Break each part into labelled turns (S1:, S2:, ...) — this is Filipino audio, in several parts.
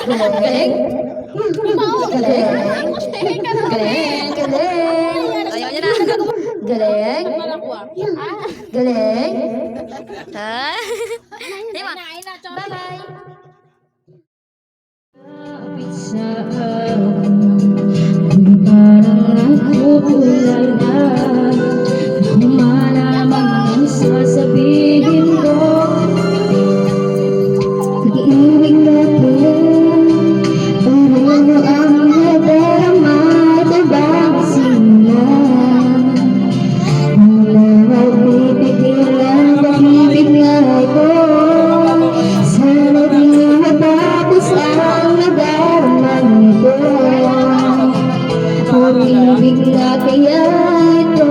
S1: Galing. Galing. Galing. Ayaw niya na. Galing. Galing. Ha? Di ba? Bye-bye. Sa parang nagpupulala kung malamang ang sasabihin ko. Pag-ibig na pala, pero ang nadarama ito bang simula? Wala magbibigil ang pag-ibig nga ito. Sana di matapos ang nadaramang ito. Pag-ibig na kaya ito.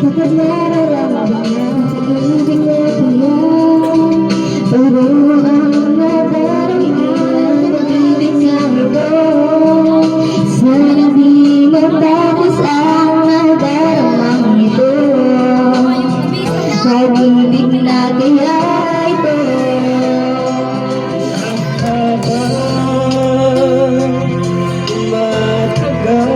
S1: Kapag nararamdaman ang pag-ibig na kaya, pero ang nadaramang pag-ibig nga ito. Sana di matapos ang nadaramang ito. Pag-ibig na kaya ito.
S2: Matagal